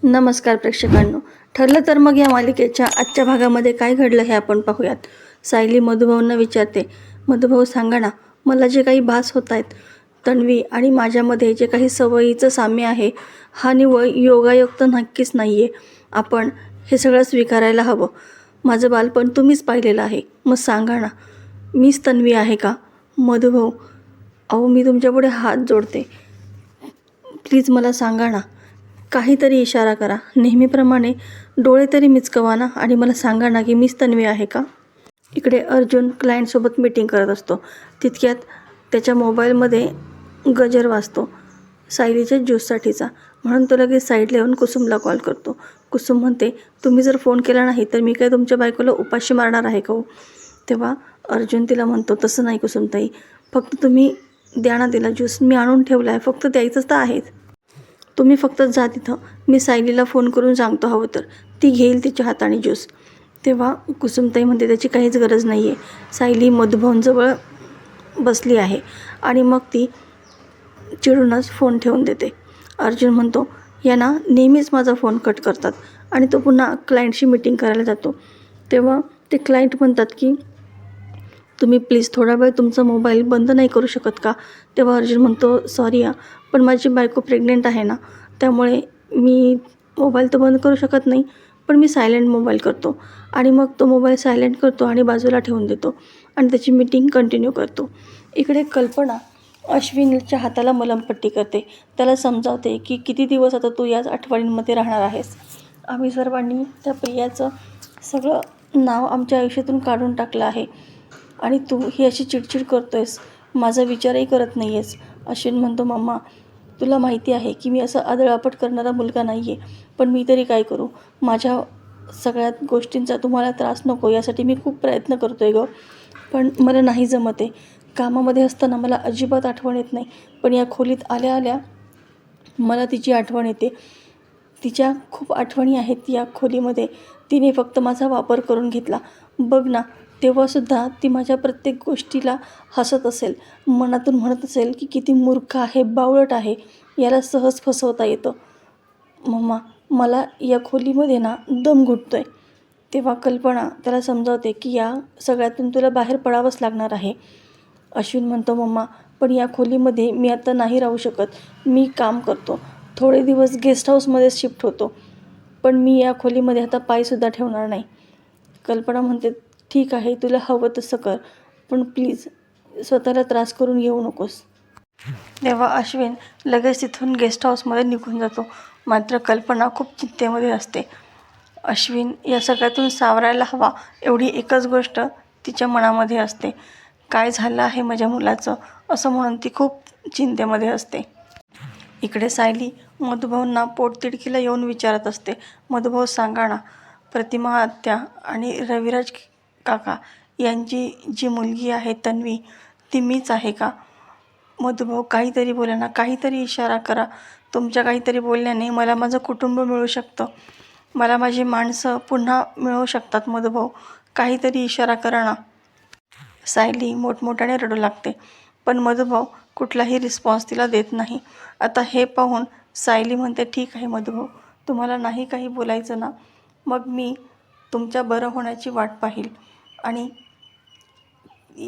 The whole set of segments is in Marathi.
नमस्कार प्रेक्षकांनो. ठरलं तर मग या मालिकेच्या आजच्या भागामध्ये काय घडलं हे आपण पाहूयात. सायली मधुभाऊंना विचारते, मधुभाऊ सांगा ना, मला जे काही भास होत आहेत तन्वी आणि माझ्यामध्ये जे काही सवयीचं साम्य आहे, हा निव्वळ योगायोग तर नक्कीच नाही आहे. आपण हे सगळं स्वीकारायला हवं. माझं बालपण तुम्हीच पाहिलेलं आहे, मग सांगा ना, मीच तन्वी आहे का? मधुभाऊ, अहो मी तुमच्यापुढे हात जोडते, प्लीज मला सांगा ना, काहीतरी इशारा करा. नेहमीप्रमाणे डोळे तरी मिचकवा ना आणि मला सांगा ना की मीच तन्वी आहे का? इकडे अर्जुन क्लायंटसोबत मीटिंग करत असतो. तितक्यात त्याच्या मोबाईलमध्ये गजर वाजतो सायलीच्या ज्यूससाठीचा. म्हणून तो लगेच साईडला येऊन कुसुमला कॉल करतो. कुसुम म्हणते, तुम्ही जर फोन केला नाही तर मी काय तुमच्या बायकोला उपाशी मारणार आहे का हो? तेव्हा अर्जुन तिला म्हणतो, तसं नाही कुसुमताई, फक्त तुम्ही द्या ना तिला ज्यूस, मी आणून ठेवला आहे, फक्त द्यायचंच तर आहेच. तुम्ही फक्त जा तिथं, मी सायलीला फोन करून सांगतो, हवं तर ती घेईल तिच्या हाताने ज्यूस. तेव्हा कुसुमताई म्हणते, त्याची काहीच गरज नाही आहे. सायली मधुभाऊंजवळ बसली आहे आणि मग ती चिडूनच फोन ठेवून देते. अर्जुन म्हणतो, यांना नेहमीच माझा फोन कट करतात आणि तो पुन्हा क्लायंटशी मीटिंग करायला जातो. तेव्हा ते क्लायंट म्हणतात की तुम्ही प्लीज थोडा वेळ तुमचा मोबाईल बंद नाही करू शकत का? तेव्हा अर्जुन म्हणतो, सॉरी पण माझी बायको प्रेग्नेंट आहे ना, त्यामुळे मी मोबाईल तर बंद करू शकत नाही, पण मी सायलेंट मोबाईल करतो. आणि मग तो मोबाईल सायलेंट करतो आणि बाजूला ठेवून देतो आणि त्याची मीटिंग कंटिन्यू करतो. इकडे कल्पना अश्विनच्या हाताला मलमपट्टी करते. त्याला समजावते की किती दिवस आता तू याच आठवणींमध्ये राहणार आहेस. आम्ही सर्वांनी त्या प्रियाचं सगळं नाव आमच्या आयुष्यातून काढून टाकलं आहे आणि तू ही अशी चिडचिड करतो आहेस, माझा विचारही करत नाही आहेस. अश्विन म्हणतो, मम्मा तुला माहिती आहे की मी असं आदळआपट करणारा मुलगा नाही आहे, पण मी तरी काय करू? माझ्या सगळ्या गोष्टींचा तुम्हाला त्रास नको यासाठी मी खूप प्रयत्न करतो आहे गं, पण मला नाही जमत आहे. कामामध्ये असताना मला अजिबात आठवण येत नाही, पण या खोलीत आल्या आल्या मला तिची आठवण येते. तिच्या खूप आठवणी आहेत या खोलीमध्ये. तिने फक्त माझा वापर करून घेतला. बघ ना, तेव्हासुद्धा ती माझ्या प्रत्येक गोष्टीला हसत असेल, मनातून म्हणत असेल की किती मूर्ख आहे, बावळट आहे, याला सहज फसवता येतं. मम्मा मला या खोलीमध्ये ना दम घुटतो आहे. तेव्हा कल्पना त्याला समजावते की या सगळ्यातून तुला बाहेर पडावंच लागणार आहे. अश्विन म्हणतो, मम्मा पण या खोलीमध्ये मी आता नाही राहू शकत, मी काम करतो, थोडे दिवस गेस्ट हाऊसमध्ये शिफ्ट होतो, पण मी या खोलीमध्ये आता पायसुद्धा ठेवणार नाही. कल्पना म्हणते, ठीक आहे तुला हवं तसं कर, पण प्लीज स्वतःला त्रास करून घेऊ नकोस. तेव्हा अश्विन लगेच तिथून गेस्ट हाऊसमध्ये निघून जातो. मात्र कल्पना खूप चिंतेमध्ये असते. अश्विन या सगळ्यातून सावरायला हवा एवढी एकच गोष्ट तिच्या मनामध्ये असते. काय झालं आहे माझ्या मुलाचं, असं म्हणून ती खूप चिंतेमध्ये असते. इकडे सायली मधुभाऊंना पोटतिडकीला येऊन विचारत असते, मधुभाऊ सांगा ना, प्रतिमा आत्या आणि रविराज काका यांची जी मुलगी आहे तन्वी, ती मीच आहे का? मधुभाऊ काहीतरी बोला ना, काहीतरी इशारा करा. तुमच्या काहीतरी बोलण्याने मला माझं कुटुंब मिळू शकतं, मला माझी माणसं पुन्हा मिळू शकतात. मधुभाऊ काहीतरी इशारा करा ना. सायली मोठमोठ्याने रडू लागते, पण मधुभाऊ कुठलाही रिस्पॉन्स तिला देत नाही. आता हे पाहून सायली म्हणते, ठीक आहे मधुभाऊ, तुम्हाला नाही काही बोलायचं ना, मग मी तुमच्या बरं होण्याची वाट पाहील आणि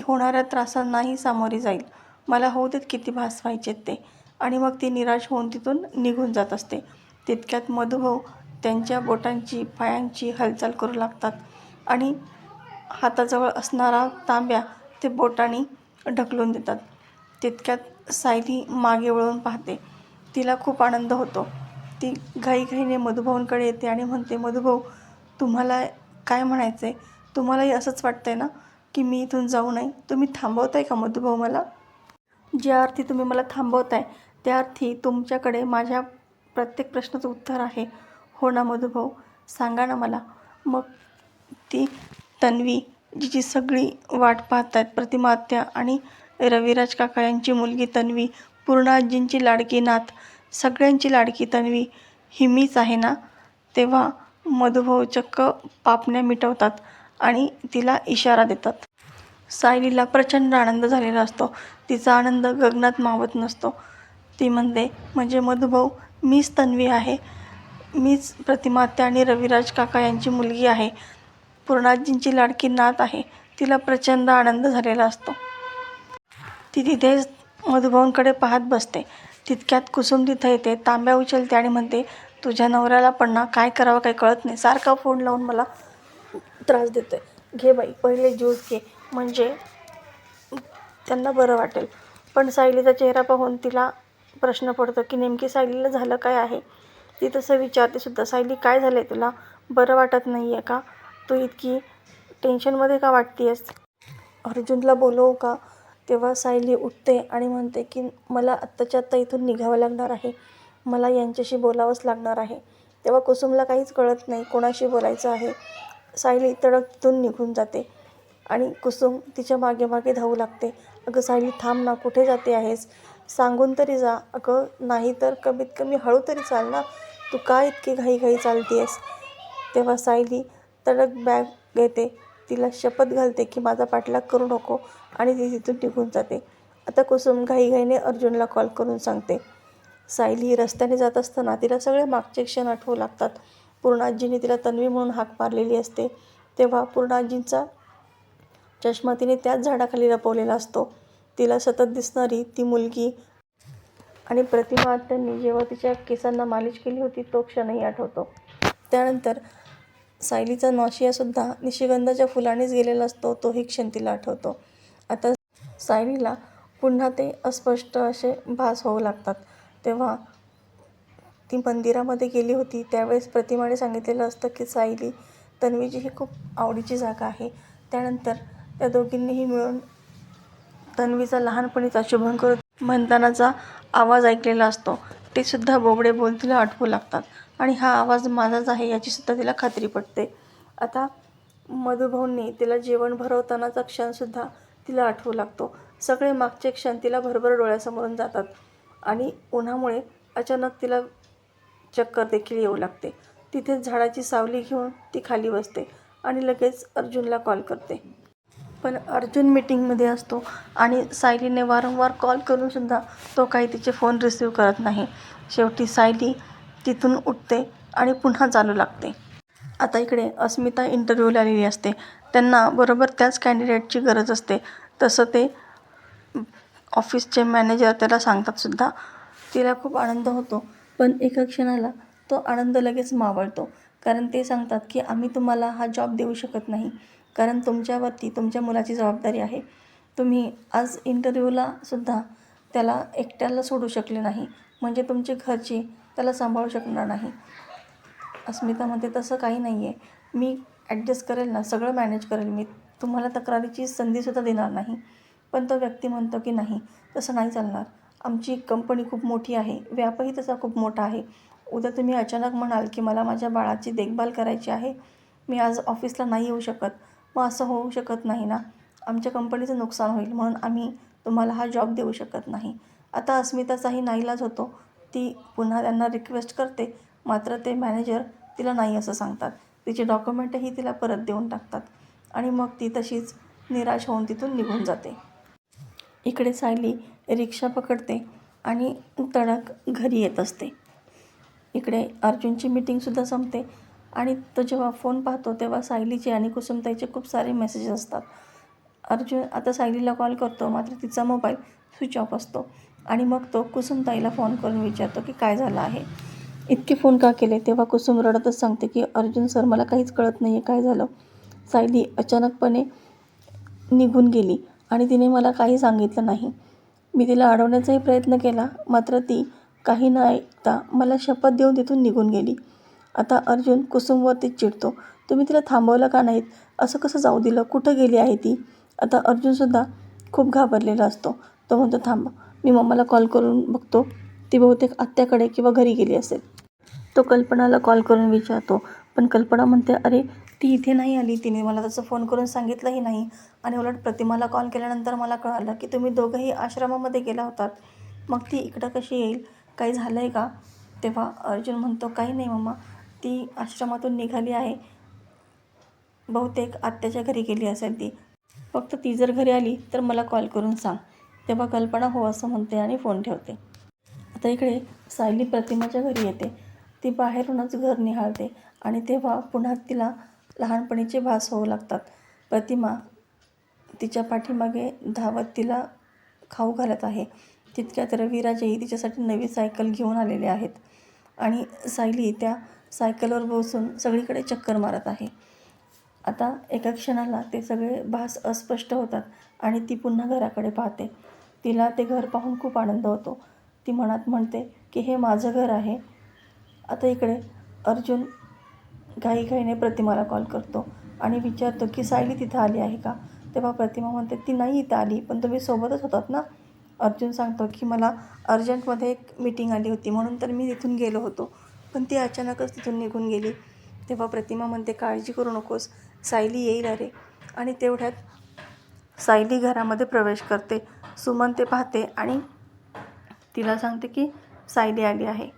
होणाऱ्या त्रासांनाही सामोरी जाईल. मला होऊ देत किती भास व्हायचे ते. आणि मग ती निराश होऊन तिथून निघून जात असते. तितक्यात मधुभाऊ त्यांच्या बोटांची पायांची हालचाल करू लागतात आणि हाताजवळ असणारा तांब्या ते बोटांनी ढकलून देतात. तितक्यात सायली मागे वळून पाहते. तिला खूप आनंद होतो. ती घाईघाईने मधुभाऊंकडे येते आणि म्हणते, मधुभाऊ तुम्हाला काय म्हणायचं आहे? तुम्हालाही असंच वाटतंय ना की मी इथून जाऊ नये? तुम्ही थांबवताय का मधुभाऊ मला? ज्या अर्थी तुम्ही मला थांबवताय त्या अर्थी तुमच्याकडे माझ्या प्रत्येक प्रश्नाचं उत्तर आहे. हो ना मधुभाऊ, सांगा ना मला. मग ती तन्वी, जिची सगळी वाट पाहत आहेत, प्रतिमा आत्या आणि रविराज काका यांची मुलगी तन्वी, पूर्ण आजींची लाडकी नात, सगळ्यांची लाडकी तन्वी, ही मीच आहे ना? तेव्हा मधुभाऊ चक्क पापण्या मिटवतात आणि तिला इशारा देतात. सायलीला प्रचंड आनंद झालेला असतो. तिचा आनंद गगनात मावत नसतो. ती म्हणते, म्हणजे मधुभाऊ मीच तन्वी आहे? मीच प्रतिमा आत्या आणि रविराज काका यांची मुलगी आहे. पूर्णाजींची लाडकी नात आहे. तिला प्रचंड आनंद झालेला असतो. ती तिथेच मधुभाऊंकडे पाहत बसते. तितक्यात कुसुम तिथं येते, तांब्या उचलते आणि म्हणते, तुझ्या नवऱ्याला पण ना काय करावं काही कळत नाही. सारखा फोन लावून मला त्रास देतोय. घे बाई, पहिले ज्यूस घे, म्हणजे त्यांना बरं वाटेल. पण सायलीचा चेहरा पाहून तिला प्रश्न पडतो की नेमकी सायलीला झालं काय आहे. ती तसं विचारते सुद्धा, सायली काय झालं आहे तुला? बरं वाटत नाही आहे का? तू इतकी टेन्शनमध्ये का वाटतेस? अर्जुनला बोलवू का? तेव्हा सायली उठते आणि म्हणते की मला आत्ताच्या आत्ता इथून निघावं लागणार आहे. मला यांच्याशी बोलावंच लागणार आहे. तेव्हा कुसुमला काहीच कळत नाही कोणाशी बोलायचं आहे. सायली तडक तिथून निघून जाते आणि कुसुम तिच्या मागे मागे धावू लागते. अगं सायली थांब ना, कुठे जाते आहेस? सांगून तरी जा. अगं नाही तर कमीत कमी हळू तरी चाल ना. तू का इतकी घाईघाई चालतेस? तेव्हा सायली तडक बॅग घेते, तिला शपथ घालते की माझा पाठलाग करू नको आणि ती तिथून निघून जाते. आता कुसुम घाईघाईने अर्जुनला कॉल करून सांगते. सायली रस्त्याने जात असताना तिला सगळे मागचे क्षण आठवू लागतात. पूर्णाजींनी तिला तन्वी म्हणून हाक मारलेली असते, तेव्हा पूर्णाजींचा चष्मा तिने त्याच झाडाखाली लपवलेला असतो. तिला सतत दिसणारी ती मुलगी आणि प्रतिमा आत्यांनी जेव्हा तिच्या केसांना मालिश केली होती तो क्षणही आठवतो. त्यानंतर सायलीचा नॉशियासुद्धा निशिगंधाच्या फुलानेच गेलेला असतो, तोही क्षण तिला आठवतो. आता सायलीला पुन्हा ते अस्पष्ट असे भास होऊ लागतात. तेव्हा ती मंदिरामध्ये गेली होती त्यावेळेस प्रतिमाने सांगितलेलं असतं की सायली, तन्वीची ही खूप आवडीची जागा आहे. त्यानंतर त्या दोघींनीही मिळून तन्वीचा लहानपणीचा शुभंकर म्हणतानाचा आवाज ऐकलेला असतो. ते सुद्धा बोबडे बोल तिला आठवू लागतात आणि हा आवाज माझाच आहे याचीसुद्धा तिला खात्री पटते. आता मधुभाऊंनी तिला जेवण भरवतानाचा क्षणसुद्धा तिला आठवू लागतो. सगळे मागचे क्षण तिला भरभर डोळ्यासमोरून जातात आणि उन्हामुळे अचानक तिला चक्कर देखील येऊ लागते. तिथेच झाडाची सावली घेऊन ती खाली बसते आणि लगेच अर्जुनला कॉल करते. पण अर्जुन मीटिंगमध्ये असतो आणि सायलीने वारंवार कॉल करूनसुद्धा तो काही तिचे फोन रिसीव्ह करत नाही. शेवटी सायली तिथून उठते आणि पुन्हा चालू लागते. आता इकडे अस्मिता इंटरव्ह्यूला आलेली असते. त्यांना बरोबर त्याच कॅन्डिडेटची गरज असते. तसं ते ऑफिसचे मॅनेजर त्याला सांगतातसुद्धा. तिला खूप आनंद होतो, पण एका क्षणाला तो आनंद लगेच मावळतो. कारण ते सांगतात की आम्ही तुम्हाला हा जॉब देऊ शकत नाही, कारण तुमच्यावरती तुमच्या मुलाची जबाबदारी आहे. तुम्ही आज इंटरव्ह्यूला सुद्धा त्याला एकट्याला सोडू शकले नाही, म्हणजे तुमची घरची त्याला सांभाळू शकणार नाही. अस्मिता म्हणते, तसं काही नाही आहे, मी ॲडजस्ट करेल ना, सगळं मॅनेज करेल मी, तुम्हाला तक्रारीची संधीसुद्धा देणार नाही. पण तो व्यक्ती म्हणतो की नाही, तसं नाही चालणार. आमची कंपनी खूप मोठी आहे, व्यापही तसा खूप मोठा आहे. उद्या तुम्ही अचानक म्हणाल की मला माझ्या बाळाची देखभाल करायची आहे, मी आज ऑफिसला नाही येऊ शकत, मग असं होऊ शकत नाही ना. आमच्या कंपनीचं नुकसान होईल, म्हणून आम्ही तुम्हाला हा जॉब देऊ शकत नाही. आता अस्मिताचाही नाईलाज होतो. ती पुन्हा त्यांना रिक्वेस्ट करते, मात्र ते मॅनेजर तिला नाही असं सांगतात. तिचे डॉक्युमेंटही तिला परत देऊन टाकतात आणि मग ती तशीच निराश होऊन तिथून निघून जाते. इकडे सायली रिक्षा पकडते आणि तडक घरी येत असते. इकडे अर्जुनची मीटिंगसुद्धा संपते आणि तो जेव्हा फोन पाहतो तेव्हा सायलीचे आणि कुसुमताईचे खूप सारे मेसेजेस असतात. अर्जुन आता सायलीला कॉल करतो, मात्र तिचा मोबाईल स्विच ऑफ असतो आणि मग तो कुसुमताईला फोन करून विचारतो की काय झालं आहे, इतके फोन का केले? तेव्हा कुसुम रडतच सांगते की अर्जुन सर, मला काहीच कळत नाही आहे, काय झालं? सायली अचानकपणे निघून गेली आणि तिने मला काही सांगितलं नाही. मी तिला अडवण्याचाही प्रयत्न केला, मात्र ती काही न ऐकता मला शपथ देऊन तिथून निघून गेली. आता अर्जुन कुसुमवरतीच चिडतो, तुम्ही तिला थांबवलं का नाहीत? असं कसं जाऊ दिलं? कुठं गेली आहे ती? आता अर्जुनसुद्धा खूप घाबरलेला असतो. तो म्हणतो, थांब, मी मम्माला कॉल करून बघतो, ती बहुतेक आत्याकडे किंवा घरी गेली असेल. तो कल्पनाला कॉल करून विचारतो, पण कल्पना म्हणते, अरे ती इथे नाही आली, तिने मला तसं फोन करून सांगितलंही नाही आणि उलट प्रतिमाला कॉल केल्यानंतर मला कळालं की तुम्ही दोघंही आश्रमामध्ये गेला होतात, मग ती इकडं कशी येईल? काही झालं आहे का? तेव्हा अर्जुन म्हणतो, काही नाही मम्मा, ती आश्रमातून निघाली आहे, बहुतेक आत्याच्या घरी गेली असेल ती, फक्त ती जर घरी आली तर मला कॉल करून सांग. तेव्हा कल्पना हो असं म्हणते आणि फोन ठेवते. आता इकडे सायली प्रतिमाच्या घरी येते ती बाहेरूनच घर निहाळते आणि तेव्हा पुन्हा तिला लहानपणीचे भास होऊ लागतात. प्रतिमा तिच्या पाठीमागे धावत तिला खाऊ घालत आहे. तितक्यात रविराजही तिच्यासाठी नवी सायकल घेऊन आलेले आहेत आणि सायली त्या सायकलवर बसून सगळीकडे चक्कर मारत आहे. आता एका क्षणाला ते सगळे भास अस्पष्ट होतात आणि ती पुन्हा घराकडे पाहते. तिला ते घर पाहून खूप आनंद होतो. ती मनात म्हणते की हे माझं घर आहे. आता इकडे अर्जुन घाईघाईने प्रतिमाला कॉल करतो आणि विचारतो की सायली तिथं आली आहे का? तेव्हा प्रतिमा म्हणते ती नाही इथं आली, पण तुम्ही सोबतच होतात ना? अर्जुन सांगतो की मला अर्जंटमध्ये एक मीटिंग आली होती म्हणून तर मी तिथून गेलो होतो, पण ती अचानकच तिथून निघून गेली. तेव्हा प्रतिमा म्हणते काळजी करू नकोस, सायली येईल अरे. आणि तेवढ्यात सायली घरामध्ये प्रवेश करते. सुमन ते पाहते आणि तिला सांगते की सायली आली आहे.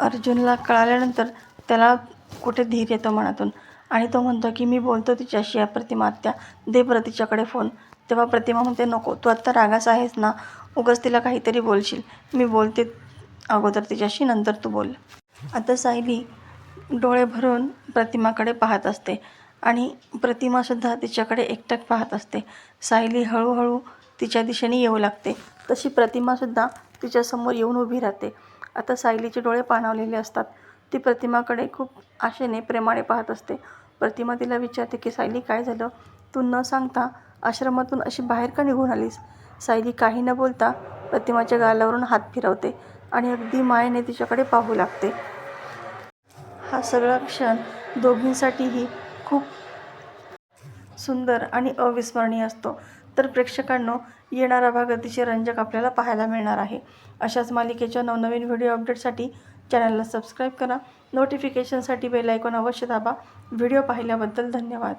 अर्जुनला कळाल्यानंतर त्याला कुठे धीर येतो मनातून आणि तो म्हणतो की मी बोलतो तिच्याशी, या प्रतिमा आत्या, दे बरं तिच्याकडे फोन. तेव्हा प्रतिमा म्हणते नको, तू आत्ता रागास आहेस ना, उगाच तिला काहीतरी बोलशील. मी बोलते अगोदर तिच्याशी, नंतर तू बोल. आता सायली डोळे भरून प्रतिमाकडे पाहत असते आणि प्रतिमासुद्धा तिच्याकडे एकटक पाहत असते. सायली हळूहळू तिच्या दिशेने येऊ लागते. तशी प्रतिमासुद्धा तिच्यासमोर येऊन उभी राहते. आता सायलीचे डोळे पाणावलेले असतात. ती प्रतिमाकडे खूप आशेने प्रेमाने पाहत असते. प्रतिमा तिला विचारते की सायली काय झालं? तू न सांगता आश्रमातून अशी बाहेर का निघून आलीस? सायली काही न बोलता प्रतिमाच्या गालावरून हात फिरवते आणि अगदी मायेने तिच्याकडे पाहू लागते. हा सगळा क्षण दोघींसाठीही खूप सुंदर आणि अविस्मरणीय असतो. तर प्रेक्षकांनो, येणारा भाग अतिशय रंजक आपल्याला पाहायला मिळणार आहे. अशाच मालिकेच्या नवनवीन व्हिडिओ अपडेटसाठी चॅनलला सबस्क्राईब करा. नोटिफिकेशनसाठी बेल आयकॉन अवश्य दाबा. व्हिडिओ पाहिल्याबद्दल धन्यवाद.